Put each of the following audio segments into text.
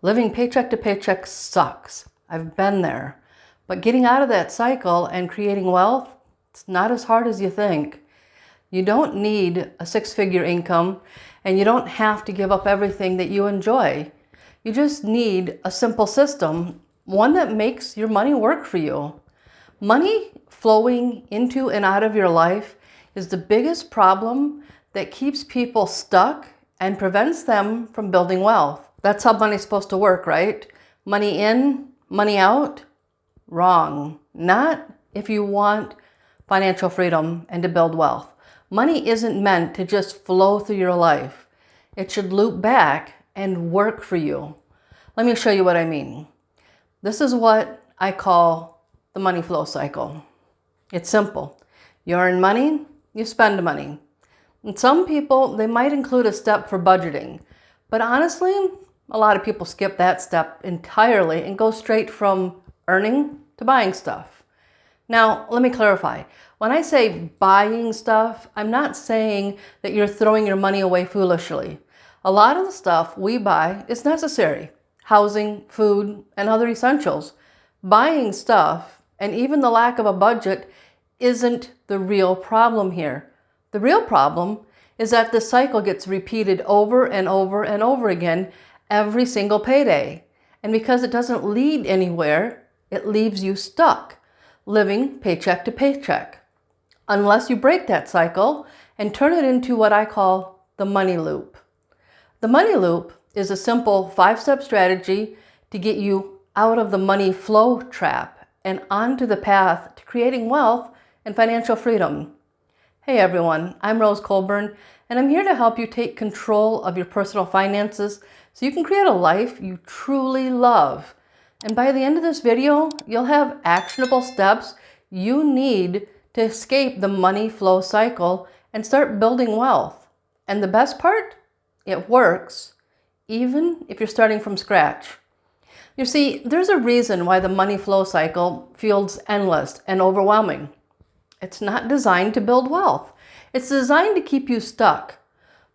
Living paycheck to paycheck sucks. I've been there. But getting out of that cycle and creating wealth, it's not as hard as you think. You don't need a six-figure income, and you don't have to give up everything that you enjoy. You just need a simple system, one that makes your money work for you. Money flowing into and out of your life is the biggest problem that keeps people stuck and prevents them from building wealth. That's how money's supposed to work, right? Money in, money out? Wrong. Not if you want financial freedom and to build wealth. Money isn't meant to just flow through your life. It should loop back and work for you. Let me show you what I mean. This is what I call the money flow cycle. It's simple. You earn money, you spend money. And some people, they might include a step for budgeting. But honestly, a lot of people skip that step entirely and go straight from earning to buying stuff. Now, let me clarify. When I say buying stuff, I'm not saying that you're throwing your money away foolishly. A lot of the stuff we buy is necessary. Housing, food, and other essentials. Buying stuff, and even the lack of a budget, isn't the real problem here. The real problem is that the cycle gets repeated over and over and over again every single payday. And because it doesn't lead anywhere, it leaves you stuck, living paycheck to paycheck. Unless you break that cycle and turn it into what I call the money loop. The money loop is a simple 5-step strategy to get you out of the money flow trap and onto the path to creating wealth and financial freedom. Hey everyone, I'm Rose Colburn, and I'm here to help you take control of your personal finances so you can create a life you truly love. And by the end of this video, you'll have actionable steps you need to escape the money flow cycle and start building wealth. And the best part? It works, even if you're starting from scratch. You see, there's a reason why the money flow cycle feels endless and overwhelming. It's not designed to build wealth. It's designed to keep you stuck.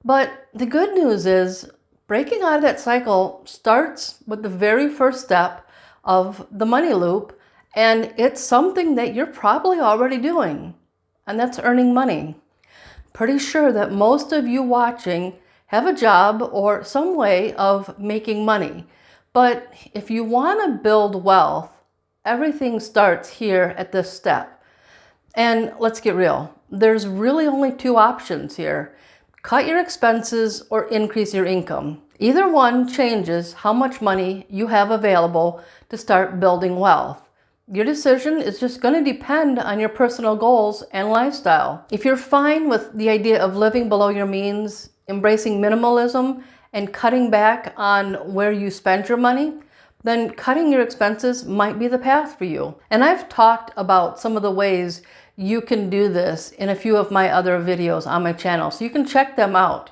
But the good news is, breaking out of that cycle starts with the very first step of the money loop, and it's something that you're probably already doing, and that's earning money. Pretty sure that most of you watching have a job or some way of making money. But if you want to build wealth, everything starts here at this step. And let's get real. There's really only two options here. Cut your expenses or increase your income. Either one changes how much money you have available to start building wealth. Your decision is just going to depend on your personal goals and lifestyle. If you're fine with the idea of living below your means, embracing minimalism, and cutting back on where you spend your money, then cutting your expenses might be the path for you. And I've talked about some of the ways you can do this in a few of my other videos on my channel, so you can check them out.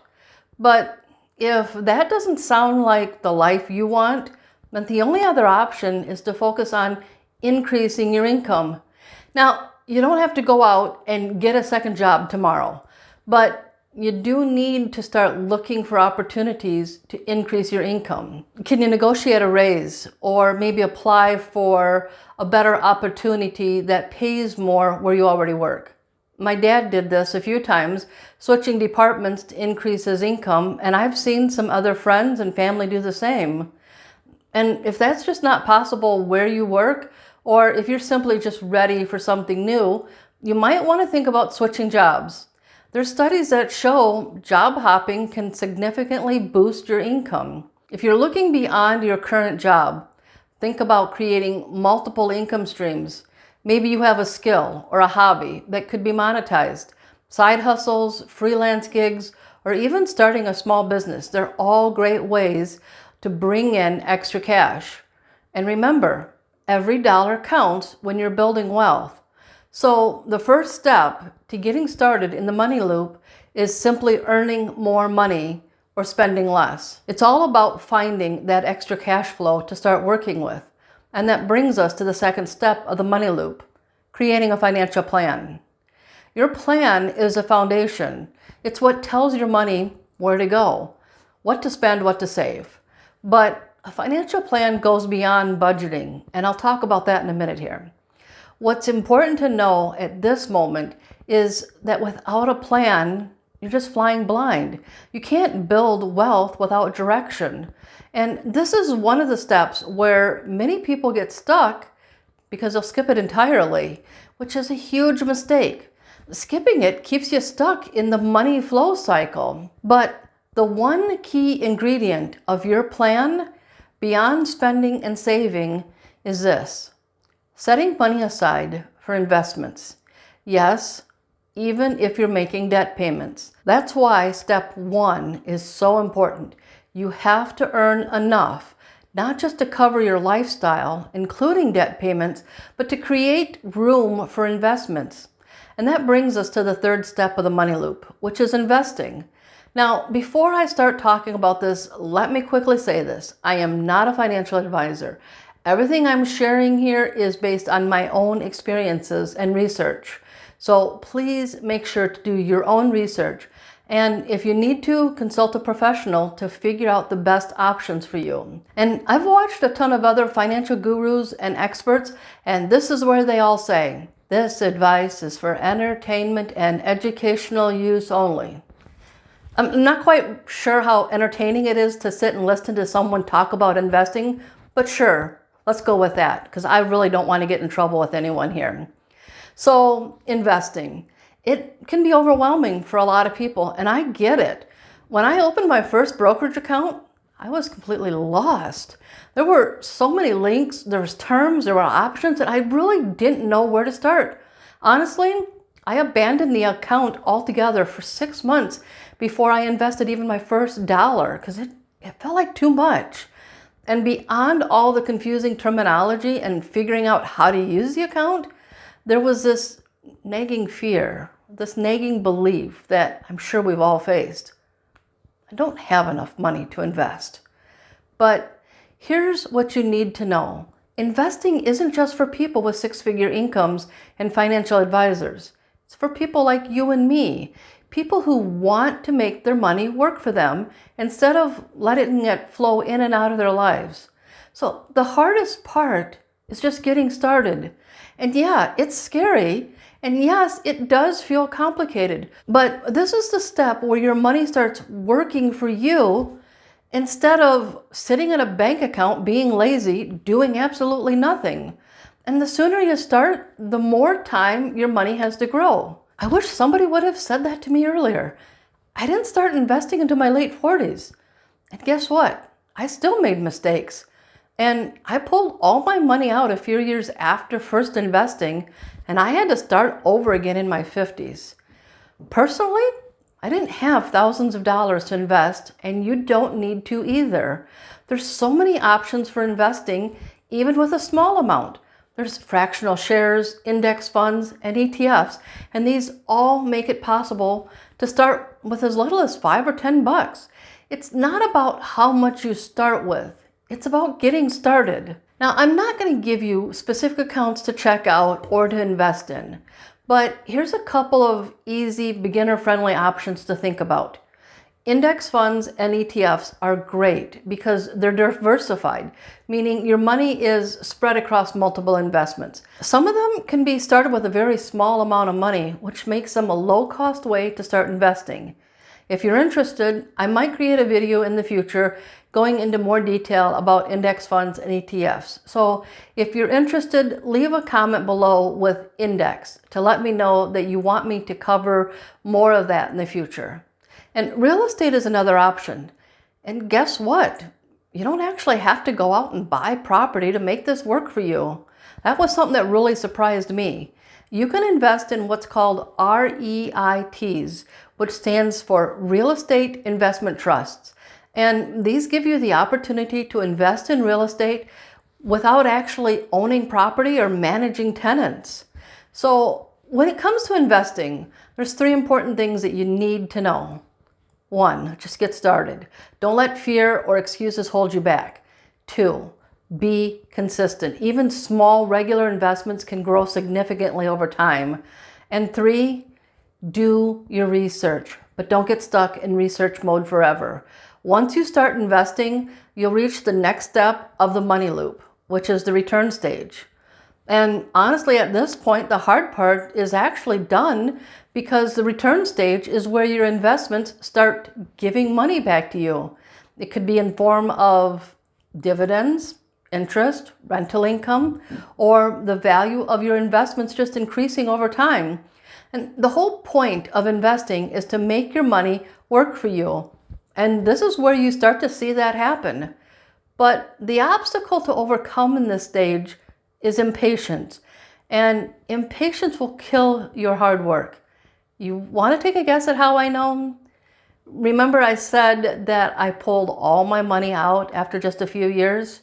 But if that doesn't sound like the life you want, then the only other option is to focus on increasing your income. Now, you don't have to go out and get a second job tomorrow, but you do need to start looking for opportunities to increase your income. Can you negotiate a raise or maybe apply for a better opportunity that pays more where you already work? My dad did this a few times, switching departments to increase his income, and I've seen some other friends and family do the same. And if that's just not possible where you work, or if you're simply just ready for something new, you might want to think about switching jobs. There's studies that show job hopping can significantly boost your income. If you're looking beyond your current job, think about creating multiple income streams. Maybe you have a skill or a hobby that could be monetized. Side hustles, freelance gigs, or even starting a small business. They're all great ways to bring in extra cash. And remember, every dollar counts when you're building wealth. So the first step to getting started in the money loop is simply earning more money or spending less. It's all about finding that extra cash flow to start working with. And that brings us to the second step of the money loop, creating a financial plan. Your plan is a foundation. It's what tells your money where to go, what to spend, what to save. But A financial plan goes beyond budgeting, and I'll talk about that in a minute here. What's important to know at this moment is that without a plan, you're just flying blind. You can't build wealth without direction. And this is one of the steps where many people get stuck because they'll skip it entirely, which is a huge mistake. Skipping it keeps you stuck in the money flow cycle. But the one key ingredient of your plan, beyond spending and saving, is this: setting money aside for investments. Yes, even if you're making debt payments. That's why step 1 is so important. You have to earn enough, not just to cover your lifestyle, including debt payments, but to create room for investments. And that brings us to the third step of the money loop, which is investing. Now, before I start talking about this, let me quickly say this. I am not a financial advisor. Everything I'm sharing here is based on my own experiences and research. So please make sure to do your own research. And if you need to, consult a professional to figure out the best options for you. And I've watched a ton of other financial gurus and experts, and this is where they all say, this advice is for entertainment and educational use only. I'm not quite sure how entertaining it is to sit and listen to someone talk about investing, but sure, let's go with that, because I really don't want to get in trouble with anyone here. So, investing. It can be overwhelming for a lot of people, and I get it. When I opened my first brokerage account, I was completely lost. There were so many links, there was terms, there were options, and I really didn't know where to start. Honestly, I abandoned the account altogether for 6 months before I invested even my first dollar, because it felt like too much. And beyond all the confusing terminology and figuring out how to use the account, there was this nagging fear, this nagging belief that I'm sure we've all faced. I don't have enough money to invest. But here's what you need to know. Investing isn't just for people with six-figure incomes and financial advisors. It's for people like you and me, people who want to make their money work for them instead of letting it flow in and out of their lives. So the hardest part is just getting started. And yeah, it's scary. And yes, it does feel complicated. But this is the step where your money starts working for you instead of sitting in a bank account, being lazy, doing absolutely nothing. And the sooner you start, the more time your money has to grow. I wish somebody would have said that to me earlier. I didn't start investing until my late 40s. And guess what? I still made mistakes. And I pulled all my money out a few years after first investing, and I had to start over again in my 50s. Personally, I didn't have thousands of dollars to invest, and you don't need to either. There's so many options for investing, even with a small amount. There's fractional shares, index funds, and ETFs, and these all make it possible to start with as little as $5 or $10. It's not about how much you start with. It's about getting started. Now, I'm not going to give you specific accounts to check out or to invest in, but here's a couple of easy, beginner-friendly options to think about. Index funds and ETFs are great because they're diversified, meaning your money is spread across multiple investments. Some of them can be started with a very small amount of money, which makes them a low-cost way to start investing. If you're interested, I might create a video in the future going into more detail about index funds and ETFs. So if you're interested, leave a comment below with index to let me know that you want me to cover more of that in the future. And real estate is another option. And guess what? You don't actually have to go out and buy property to make this work for you. That was something that really surprised me. You can invest in what's called REITs, which stands for Real Estate Investment Trusts. And these give you the opportunity to invest in real estate without actually owning property or managing tenants. So when it comes to investing, there's 3 important things that you need to know. 1, just get started. Don't let fear or excuses hold you back. 2, be consistent. Even small, regular investments can grow significantly over time. And 3, do your research, but don't get stuck in research mode forever. Once you start investing, you'll reach the next step of the money loop, which is the return stage. And honestly, at this point, the hard part is actually done because the return stage is where your investments start giving money back to you. It could be in form of dividends, interest, rental income, or the value of your investments just increasing over time. And the whole point of investing is to make your money work for you. And this is where you start to see that happen. But the obstacle to overcome in this stage is impatience. And impatience will kill your hard work. You want to take a guess at how I know? Remember I said that I pulled all my money out after just a few years?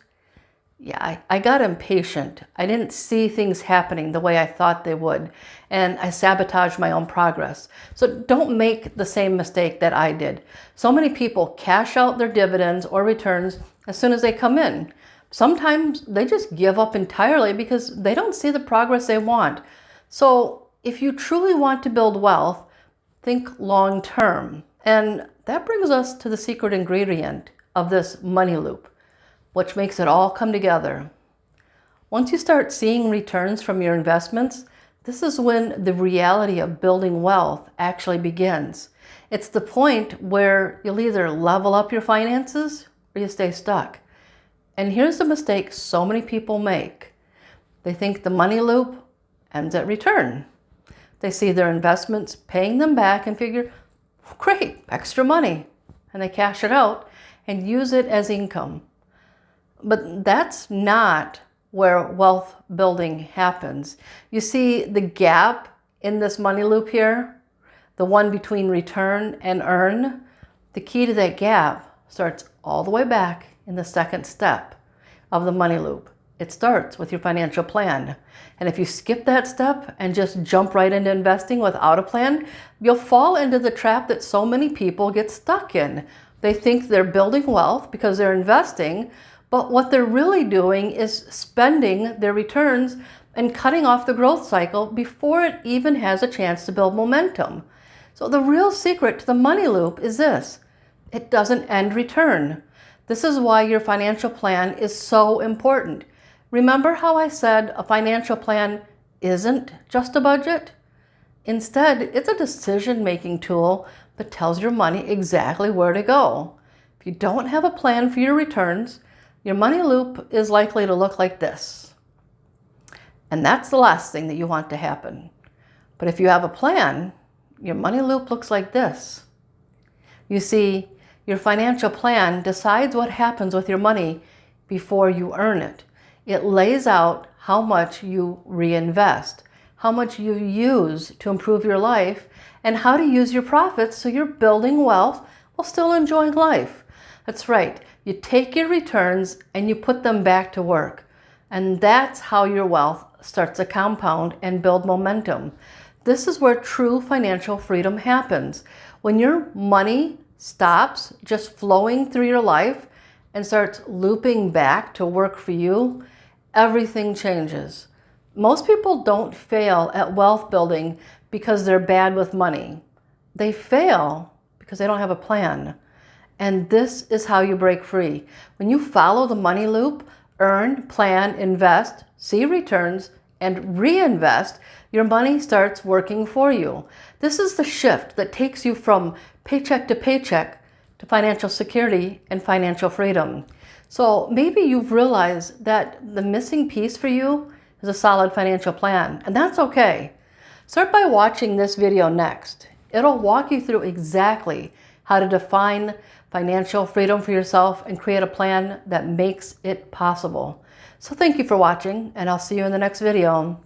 Yeah, I got impatient. I didn't see things happening the way I thought they would, and I sabotaged my own progress. So don't make the same mistake that I did. So many people cash out their dividends or returns as soon as they come in. Sometimes they just give up entirely because they don't see the progress they want. So if you truly want to build wealth, think long term. And that brings us to the secret ingredient of this money loop, which makes it all come together. Once you start seeing returns from your investments, this is when the reality of building wealth actually begins. It's the point where you'll either level up your finances or you stay stuck. And here's the mistake so many people make. They think the money loop ends at return. They see their investments paying them back and figure, great, extra money. And they cash it out and use it as income. But that's not where wealth building happens. You see the gap in this money loop here, the one between return and earn, the key to that gap starts all the way back in the second step of the money loop. It starts with your financial plan. And if you skip that step and just jump right into investing without a plan, you'll fall into the trap that so many people get stuck in. They think they're building wealth because they're investing, but what they're really doing is spending their returns and cutting off the growth cycle before it even has a chance to build momentum. So the real secret to the money loop is this: it doesn't end return. This is why your financial plan is so important. Remember how I said a financial plan isn't just a budget? Instead, it's a decision-making tool that tells your money exactly where to go. If you don't have a plan for your returns, your money loop is likely to look like this. And that's the last thing that you want to happen. But if you have a plan, your money loop looks like this. You see, your financial plan decides what happens with your money before you earn it. It lays out how much you reinvest, how much you use to improve your life, and how to use your profits so you're building wealth while still enjoying life. That's right. You take your returns and you put them back to work. And that's how your wealth starts to compound and build momentum. This is where true financial freedom happens. When your money stops just flowing through your life and starts looping back to work for you, everything changes. Most people don't fail at wealth building because they're bad with money. They fail because they don't have a plan. And this is how you break free. When you follow the money loop, earn, plan, invest, see returns, and reinvest, your money starts working for you. This is the shift that takes you from paycheck to financial security and financial freedom. So maybe you've realized that the missing piece for you is a solid financial plan, and that's okay. Start by watching this video next. It'll walk you through exactly how to define financial freedom for yourself and create a plan that makes it possible. So thank you for watching, and I'll see you in the next video.